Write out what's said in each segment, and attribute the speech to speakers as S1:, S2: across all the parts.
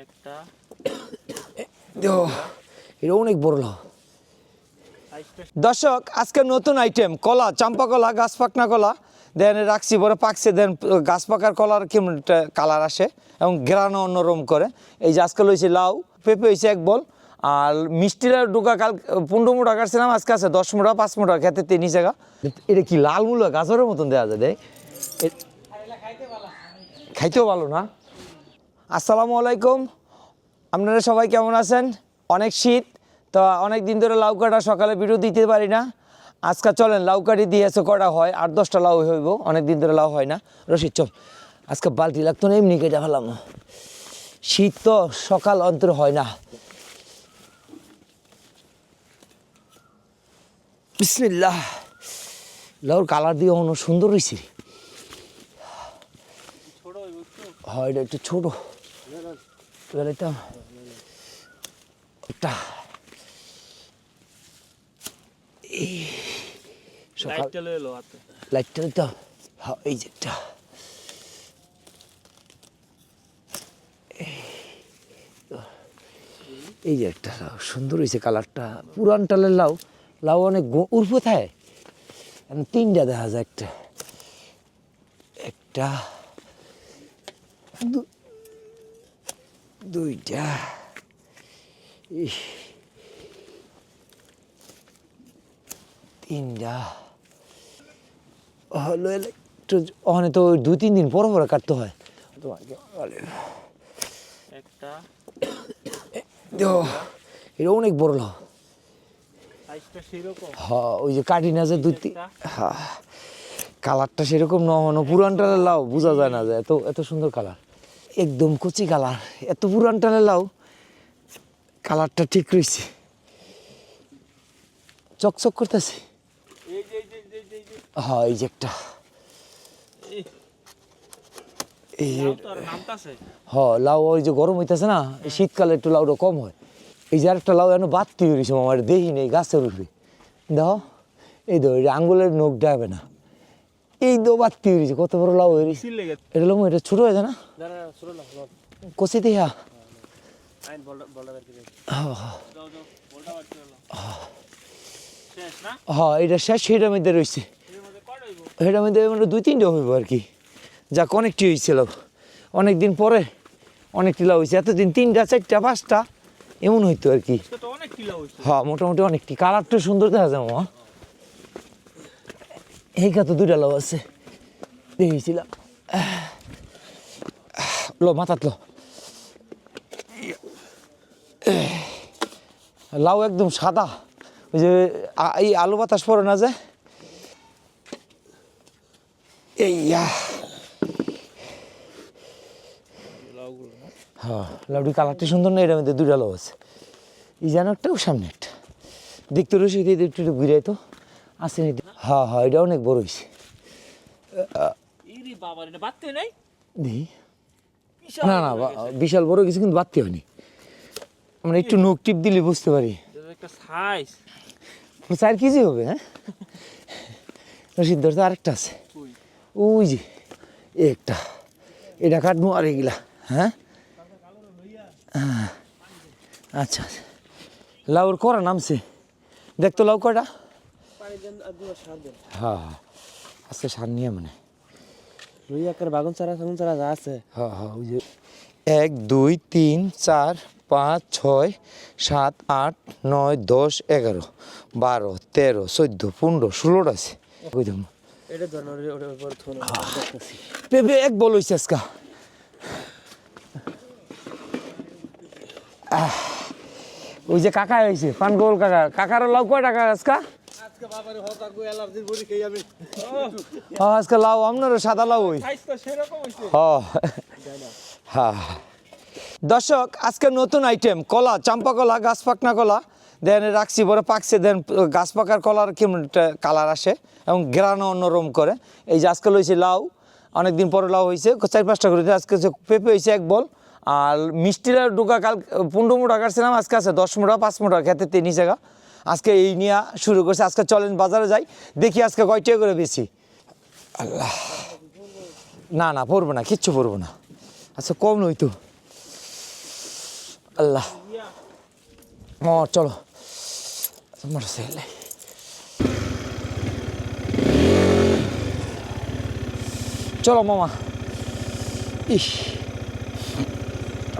S1: একটা
S2: এটা অনেক বড় লাউ। দর্শক, আজকে নতুন আইটেম কলা, চাম্পা কলা, গাছ পাকনা কলা দেন রাখছি পরে পাকছে, দেন গাছ পাকার কলার কেমন একটা কালার আসে এবং গ্রানও অন্যরকম করে। এই যে আজকে লইছি লাউ, পেঁপে হয়েছে 1 বল, আর মিষ্টিরা ঢুকা কাল 15 মুঠা কাটছিলাম, আজকে আছে 10 মুঠা 5 মুঠা খেতে 3 জায়গা। এটা কি লাল মূল্য গাজরের মতন দেওয়া যায়, খাইতেও ভালো না। আসসালামু আলাইকুম, আপনারা সবাই কেমন আছেন? অনেক শীত তো, অনেক দিন ধরে লাউ কাটা সকালে ভিডিও দিতে পারি না। আজকে চলেন লাউ কাটি দিয়েছে, কটা হয় 8-10টা লাউ হইব, অনেক দিন ধরে লাউ হয় না। রশিদ চল, আজকে বালতি লাগতো না, এমনি কেটে ফেলাম। শীত তো সকাল অন্তর হয় না। বিসমিল্লাহ। লাউর কালার দিয়ে অন্য সুন্দর হয়েছে। হয় এটা একটু ছোট একটা লাইটটা দিতে, এই যে একটা এই যে একটা লাউ সুন্দর হয়েছে কালারটা, পুরান টালের লাউ। লাউ অনেক উর্ফ থাকে, 3টা দেখা যায়, একটা একটা 2টা 3টা হলো। একটু ওখানে তো 2-3 দিন পর পরে কাটতে হয়।
S1: একটা
S2: এটা অনেক বড় লাউ। হ্যাঁ, ওই যে কাটি না যে 2-3, হ্যাঁ কালারটা সেরকম নহনো, পুরান টালের লাউ বোঝা যায় না যে এত এত সুন্দর কালার, একদম কচি কালার। এত পুরান টালের লাউ কালারটা ঠিক রয়েছে, চকচক করতেছে। হ্যাঁ, এই যে একটা হ্যাঁ লাউ, ওই যে গরম হইতেছে না, শীতকালে একটু লাউটা কম হয়। এই যে আরেকটা লাউ এনে বাড়তি হয়েছে আমার, দেখি নেই গাছের উপরে, দেখো এই তো আঙ্গুলের নখ ডাবে না, এই তো বাড়তি হয়েছে। কত বড় লাউ হয়েছে এটা, লাউ এটা ছোট হয়ে যায় না কচি দিয়া। হ্যাঁ এটা শেষ, সেটার মধ্যে রয়েছে, সেটার মধ্যে মানে 2-3টা হইব আর কি। যাক অনেকটি হয়েছিল, অনেকদিন পরে অনেকটি লাউ হয়েছে। এতদিন 3টা 4টা 5টা এমন হইতো আর কি। হ্যাঁ মোটামুটি অনেকটি, কালারটা সুন্দর দেখা যায় মামা। এই তো 2টা লাউ আছে দেখেছিলাম। লো মাথাত লো, লাউ একদম সাদা, ওই যে এই আলু বাতাস পড়ে না যে এইয়া। হ্যাঁ লাউটি কালারটি সুন্দর না, এর মধ্যে 2টা লাউ আছে। এই যেন একটা, ও সামনে একটা দেখতে রয়েছে, একটু ঘুরে তো আসে। হ্যাঁ হ্যাঁ এটা অনেক বড় হয়েছে। না না বিশাল বড় কিছু কিন্তু বাড়তে হয়নি, আমরা একটু নখ টিপ দিলে বুঝতে পারি। 4 কেজি হবে। হ্যাঁ সিদ্ধ আরেকটা আছে, ওই যে একটা, এটা কাটবো আর এগুলা। হ্যাঁ আচ্ছা আচ্ছা, লাউর করা নামছে, দেখতো লাউ কয়টা। হ্যাঁ হ্যাঁ আজকে সার নিয়ে মানে
S1: বাগুন চারা যা আছে।
S2: হ্যাঁ হ্যাঁ ওই যে 1 2 3 4 5 6 7 8 9 10 11 12 13 14 15 16টা আছে। পেঁপে 1 বল হয়েছে আজকা। ওই যে কাকা হয়েছে পানগোল কাকা, কাকারও লাউ কয় টাকা আজকা? আজকে লাউ আপনারও সাদা লাউ ওই। হ্যাঁ দর্শক, আজকে নতুন আইটেম কলা, চাম্পা কলা, গাছ পাকনা কলা দেন রাখছি পরে পাকছে, দেন গাছ পাকার কলার কেমন একটা কালার আসে এবং গ্রানও অন্যরকম করে। এই যে আজকে লইছি লাউ, অনেকদিন পরে লাউ হয়েছে 4-5টা করে। আজকে পেঁপে হয়েছে 1 বল, আর মিষ্টিরা ঢুকা কাল 15 মুঠা কাটছিলাম, আজকে আছে 10 মুঠা 5 মুঠা খেতে 3 জায়গা। আজকে এই নিয়ে শুরু করছে। আজকে চলেন বাজারে যাই, দেখি আজকে কয়টা করে বেশি। আল্লাহ, না না পড়বো না, কিচ্ছু পড়বো না, আচ্ছা কম নইতো আল্লাহ চলো মোটরসাইকেল চলো মামা ইস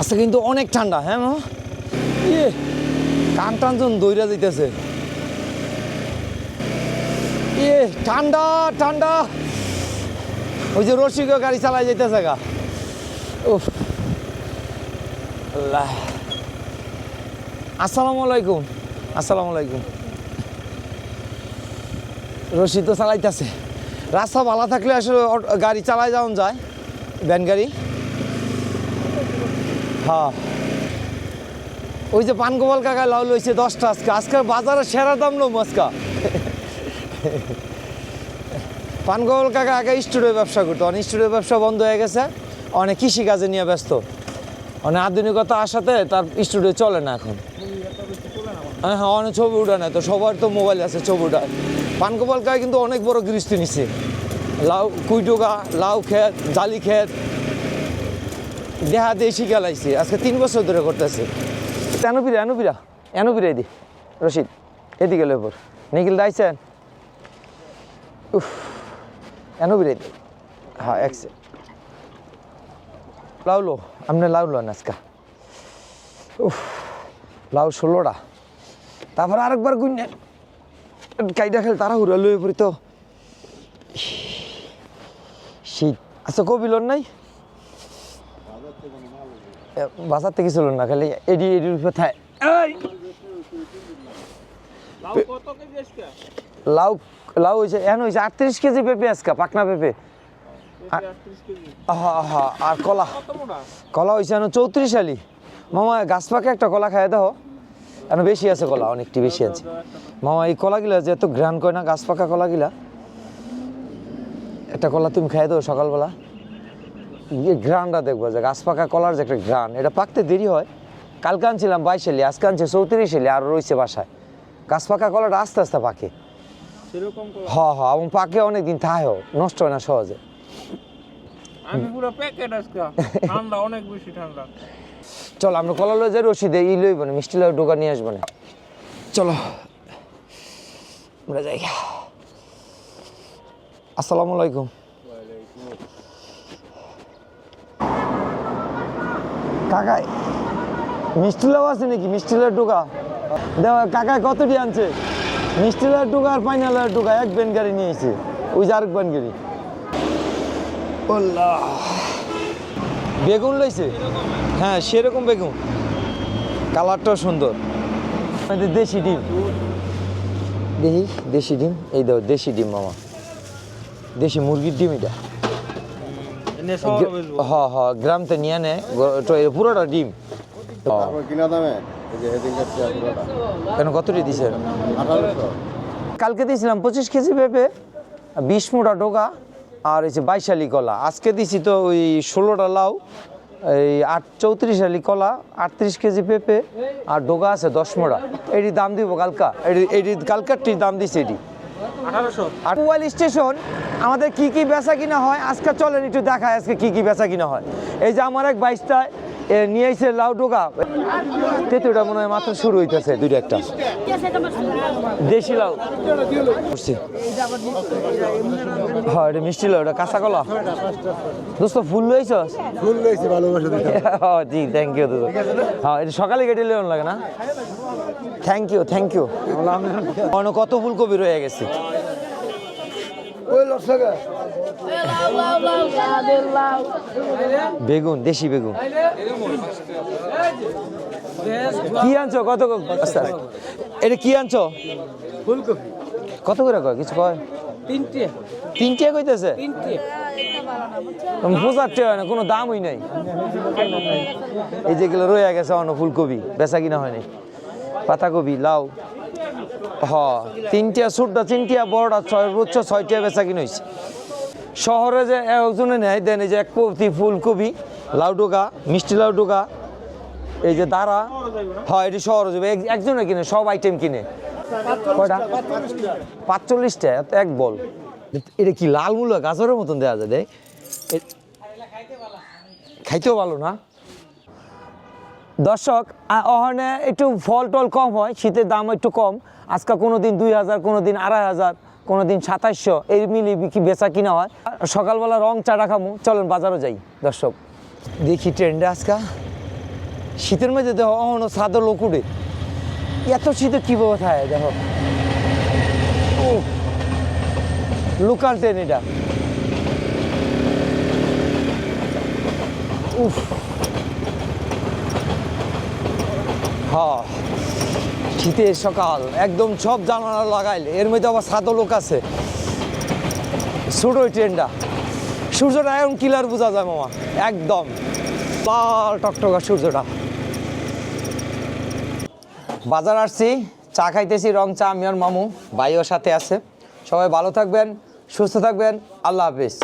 S2: আচ্ছা কিন্তু অনেক ঠান্ডা হ্যাঁ মামা ইয়ে কান টানজন দইরা যাইতেছে ইয়ে ঠান্ডা ঠান্ডা ওই যে রসিকও গাড়ি চালাই যাইতেছে গা উফ আল্লাহ আসসালামু আলাইকুম আসসালামু আলাইকুম রশি তো চালাইতেছে রাস্তা ভালো থাকলে আসলে গাড়ি চালাই যাওয়া যায় ভ্যান গাড়ি হ্যাঁ ওই যে পানগোপাল কাকা লাউ লইছে 10টা আজকে বাজারে সেরা দাম লো আজকা পানগোপাল কাকা আগে স্টুডিও ব্যবসা করতো অনেক স্টুডিও ব্যবসা বন্ধ হয়ে গেছে অনেক কৃষিকাজে নিয়ে ব্যস্ত অনেক আধুনিকতা আসাতে তার স্টুডিও চলে না এখন হ্যাঁ হ্যাঁ অনেক ছবি উঠে না তো সবার তো মোবাইল আছে ছবি উঠায় পানগোপাল কাকা কিন্তু অনেক বড় গৃহস্থী নিছে লাউ কুইটোগা লাউ ক্ষেত জালি ক্ষেত দেহা দিয়ে শিখে লাইছে আজকে 3 বছর ধরে করতেছে এনুবিরা দি রশিদ এদিকে লেবর নিখিল দাইছেন উফ এনুবিরা দি হ্যাঁ একসে লাউলো আপনি লাউলো আজকা উফ লাউ 16টা তারপর আরেকবার গুনে কাইডা খেল তারা হুড়া লয়ে পড়ি তো শীত আচ্ছা কবিলন নাই বাজার থেকে ছিল না খালি এডির কোথায় লাউ লাউ হয়েছে এখন হয়েছে 38 কেজি পেঁপে আজকা পাকনা পেঁপে হ্যাঁ আর কলা কলা হয়েছে এখন 34 আলি মামা গাছ পাকে একটা কলা খাই দেখো এখন বেশি আছে কলা অনেকটি বেশি আছে মামা এই কলাগুলা যে এত ঘ্রাণ করে না গাছ পাকা কলাগুলা একটা কলা তুমি খাই দাও সকালবেলা ঘ্রাণটা দেখবো যে গাছ পাকা কলার যে একটা ঘ্রাণ এটা পাকতে দেরি হয় কালকে আনছিলাম 22 এলি আজকে আনছে 34 এলি আর রয়েছে বাসায় গাছ পাকা কলাটা আস্তে আস্তে পাকে হ্যাঁ এবং পাকে অনেকদিন থাকেও নষ্ট হয় না সহজে
S1: আমি পুরো প্যাকেট আজকে ঠান্ডা অনেক বেশি ঠান্ডা
S2: চলো আমরা কলা লয়ে যাই রশিদে ই লইব না মিষ্টি লাউ ডোকা নিয়ে আসবো না চলো আমরা যাই আসসালামু আলাইকুম কাকাই মিষ্টি লাউ আছে নাকি মিষ্টি লাউ ডোকা দেখো কাকাই কতটি আনছে মিষ্টি লাউ ডোকা আর পাইনা লাউ ডোকা এক বেন গাড়ি নিয়ে এসেছে ওই যে আরেক বেন গাড়ি বেগুন লইছে হ্যাঁ সেরকম বেগুন কালারটাও সুন্দর দেশি ডিম দেখি দেশি ডিম এই দাও দেশি ডিম মামা দেশি মুরগির ডিম এটা হ্যাঁ হ্যাঁ গ্রামতে নিয়ে নে পুরোটা ডিম কেন কতটি দিয়েছেন কালকে দিয়েছিলাম 25 কেজি পেঁপে 20 মোটা ডোকা আর হচ্ছে 22 আলি কলা আজকে দিছি তো ওই 16টা লাউ এই 34 আলি কলা 38 কেজি পেঁপে আর ডোকা আছে 10 মোটা এটি দাম দিব কালকা এটি কালকারটির দাম দিছে এটি 1800 আর মোবাইল স্টেশন আমাদের কি কি বেচা কিনা হয় আজকে চলেন একটু দেখায় আজকে কি কি বেচা কিনা হয় এই যে আমার এক 22টা নিয়ে এসে লাউ ডোকা তেতুটা মনে হয় মাত্র শুরু হইতেছে দুইটা একটা দেশি লাউ হ্যাঁ এটা মিষ্টি লাউ এটা কাঁচা কলা দোস্ত ফুল লইছস
S3: ফুল লইছি ভালোবাসা দিতে
S2: হ্যাঁ জি থ্যাংক ইউ দোস্ত হ্যাঁ এটা সকালে কেটে লেন লাগে না থ্যাংক ইউ অন্য কত ফুলকপি রয়ে গেছে বেগুন দেশি বেগুন কি আনছো কত এটা কি আনছো
S1: ফুলকপি
S2: কত করে কয় কিছু কয় তিনটে কইতেছে বোঝার হয় না কোনো দামই নাই এই যেগুলো রয়ে গেছে অন্য ফুলকপি বেচা কিনা হয়নি পাতাকপি লাউ হ্যাঁ তিনটিয়া ছোটটা তিনটিয়া বড়টা সর্বোচ্চ 6টা বেচা কিনে হয়েছে শহরে যে একজনে নেয় দেন এই যে এক প্রতি ফুলকপি লাউ ডোকা মিষ্টি লাউ ডোকা এই যে দাঁড়া হ্যাঁ এটি শহরে যাবে একজনে কিনে সব আইটেম কিনে কয়টা 45টা এক বল এটা কি লাল মূলা গাজরের মতন দেওয়া যায় দেখ খাইতেও ভালো না দর্শক ওখানে একটু ফল টল কম হয় শীতের দাম একটু কম আজকে কোনো দিন 2000 কোনো দিন 2500 কোনো দিন 2700 এই মিলি কি বেচা কিনা হয় সকালবেলা রং চাটা খামু চলেন বাজারও যাই দর্শক দেখি ট্রেন্ডে আজকে শীতের মধ্যে দেখো অহনো সাদর লোক উঠে এত শীতে কীভাবে থাকে দেখো ও লোকাল ট্রেন এটা উফ হ্যাঁ শীতের সকাল একদম সব জানালা লাগাইলে এর মধ্যে আবার সাদো লোক আছে ছোট ওই ট্রেনটা সূর্যটা এখন ক্লিয়ার বোঝা যায় মামা একদম লাল টকটকা সূর্যটা বাজার আসছি চা খাইতেছি রং চা আমি আর মামু ভাইও সাথে আছে সবাই ভালো থাকবেন সুস্থ থাকবেন আল্লাহ হাফিজ